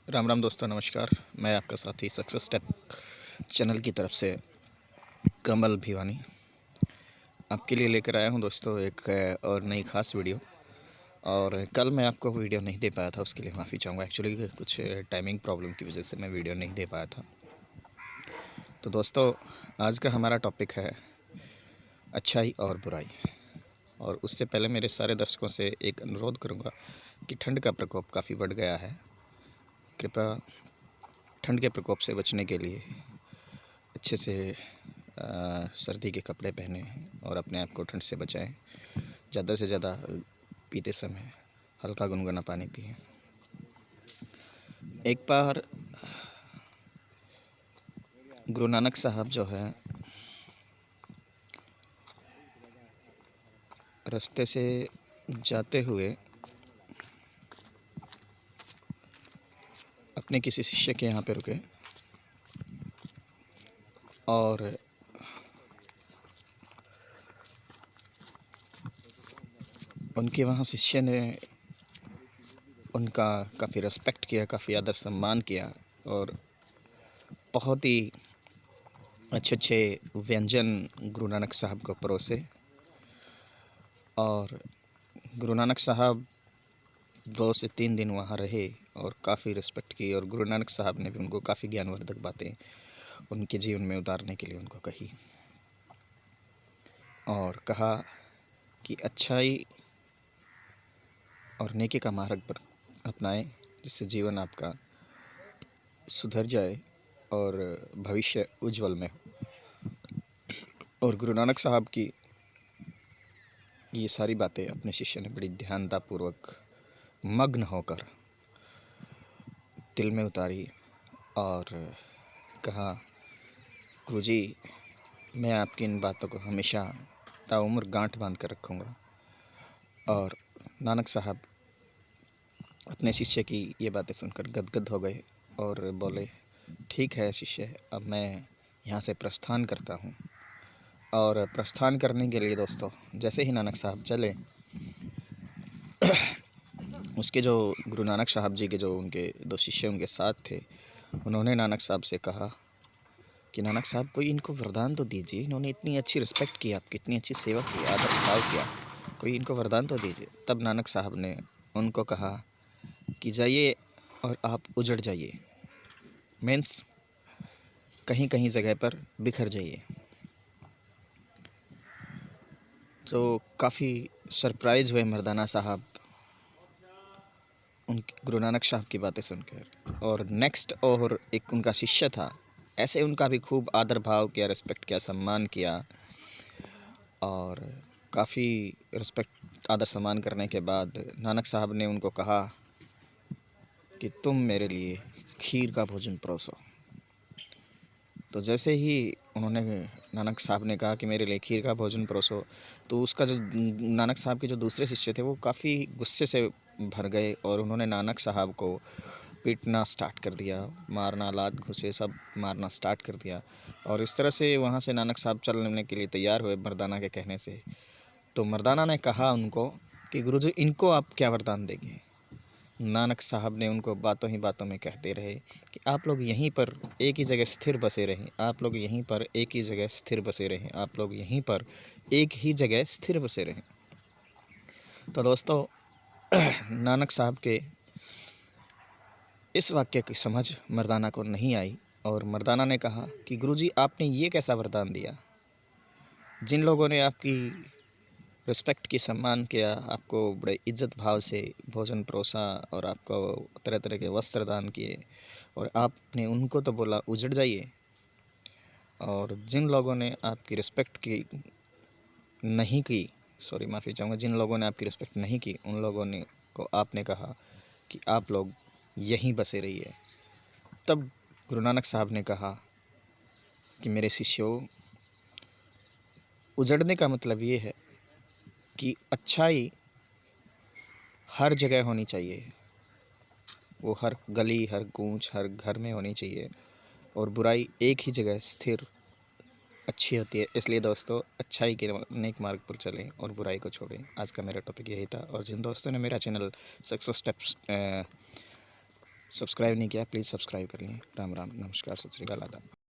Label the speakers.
Speaker 1: राम राम दोस्तों, नमस्कार। मैं आपका साथी सक्सेस टेक चैनल की तरफ से कमल भिवानी आपके लिए लेकर आया हूं दोस्तों एक और नई ख़ास वीडियो। और कल मैं आपको वीडियो नहीं दे पाया था, उसके लिए माफ़ी चाहूँगा। एक्चुअली कुछ टाइमिंग प्रॉब्लम की वजह से मैं वीडियो नहीं दे पाया था। तो दोस्तों, आज का हमारा टॉपिक है अच्छाई और बुराई। और उससे पहले मेरे सारे दर्शकों से एक अनुरोध करूँगा कि ठंड का प्रकोप काफ़ी बढ़ गया है। कृपया ठंड के प्रकोप से बचने के लिए अच्छे से सर्दी के कपड़े पहने और अपने आप को ठंड से बचाएं। ज़्यादा से ज़्यादा पीते समय हल्का गुनगुना पानी पिएं। एक बार गुरु नानक साहब जो है रास्ते से जाते हुए अपने किसी शिष्य के यहाँ पे रुके और उनके वहाँ शिष्य ने उनका काफ़ी रिस्पेक्ट किया, काफ़ी आदर सम्मान किया और बहुत ही अच्छे व्यंजन गुरु नानक साहब को परोसे। और गुरु नानक साहब 2 से 3 दिन वहाँ रहे और काफ़ी रिस्पेक्ट की। और गुरु नानक साहब ने भी उनको काफ़ी ज्ञानवर्धक बातें उनके जीवन में उतारने के लिए उनको कही और कहा कि अच्छाई और नेकी का मार्ग पर अपनाएं, जिससे जीवन आपका सुधर जाए और भविष्य उज्जवल में हो। और गुरु नानक साहब की ये सारी बातें अपने शिष्य ने बड़ी ध्यानतापूर्वक मग्न होकर दिल में उतारी और कहा, गुरुजी, मैं आपकी इन बातों को हमेशा ताउम्र गांठ बांध कर रखूँगा। और नानक साहब अपने शिष्य की ये बातें सुनकर गदगद हो गए और बोले, ठीक है शिष्य, अब मैं यहाँ से प्रस्थान करता हूँ। और प्रस्थान करने के लिए दोस्तों जैसे ही नानक साहब चले, उसके जो गुरु नानक साहब जी के जो उनके 2 शिष्य उनके साथ थे, उन्होंने नानक साहब से कहा कि नानक साहब, कोई इनको वरदान तो दीजिए, इन्होंने इतनी अच्छी रिस्पेक्ट की, आपकी इतनी अच्छी सेवा की, आदर भाव किया, कोई इनको वरदान तो दीजिए। तब नानक साहब ने उनको कहा कि जाइए और आप उजड़ जाइए, मीन्स कहीं कहीं जगह पर बिखर जाइए। तो काफ़ी सरप्राइज़ हुए मर्दाना साहब उन गुरु नानक साहब की बातें सुनकर। और नेक्स्ट और एक उनका शिष्य था, ऐसे उनका भी खूब आदर भाव किया, रिस्पेक्ट किया, सम्मान किया। और काफ़ी रिस्पेक्ट आदर सम्मान करने के बाद नानक साहब ने उनको कहा कि तुम मेरे लिए खीर का भोजन परोसो। तो जैसे ही उन्होंने नानक साहब ने कहा कि मेरे लिए खीर का भोजन परोसो, तो उसका जो नानक साहब के जो दूसरे शिष्य थे वो काफ़ी गुस्से से भर गए और उन्होंने नानक साहब को पीटना स्टार्ट कर दिया, मारना, लात घुसे सब मारना स्टार्ट कर दिया। और इस तरह से वहाँ से नानक साहब चलने के लिए तैयार हुए मर्दाना के कहने से। तो मर्दाना ने कहा उनको कि गुरुजी, इनको आप क्या वरदान देंगे। नानक साहब ने उनको बातों ही बातों में कहते रहे कि आप लोग यहीं पर एक ही जगह स्थिर बसे रहें, आप लोग यहीं पर एक ही जगह स्थिर बसे रहें, आप लोग यहीं पर एक ही जगह स्थिर बसे रहें। तो दोस्तों, नानक साहब के इस वाक्य की समझ मर्दाना को नहीं आई और मर्दाना ने कहा कि गुरुजी, आपने ये कैसा वरदान दिया। जिन लोगों ने आपकी रिस्पेक्ट की, सम्मान किया, आपको बड़े इज्जत भाव से भोजन परोसा और आपको तरह तरह के वस्त्र दान किए, और आपने उनको तो बोला उजड़ जाइए। और जिन लोगों ने आपकी रिस्पेक्ट की नहीं की, सॉरी माफ़ी चाहूँगा, जिन लोगों ने आपकी रिस्पेक्ट नहीं की, उन लोगों ने को आपने कहा कि आप लोग यहीं बसे रहिए। तब गुरु नानक साहब ने कहा कि मेरे शिष्यों, उजड़ने का मतलब ये है कि अच्छाई हर जगह होनी चाहिए, वो हर गली, हर कूंच, हर घर में होनी चाहिए, और बुराई एक ही जगह स्थिर अच्छी होती है। इसलिए दोस्तों, अच्छाई के नेक मार्ग पर चलें और बुराई को छोड़ें। आज का मेरा टॉपिक यही था। और जिन दोस्तों ने मेरा चैनल सक्सेस सब्सक्राइब नहीं किया प्लीज़ सब्सक्राइब कर लें। राम राम, नमस्कार, सत श्री अकाल, आदाब।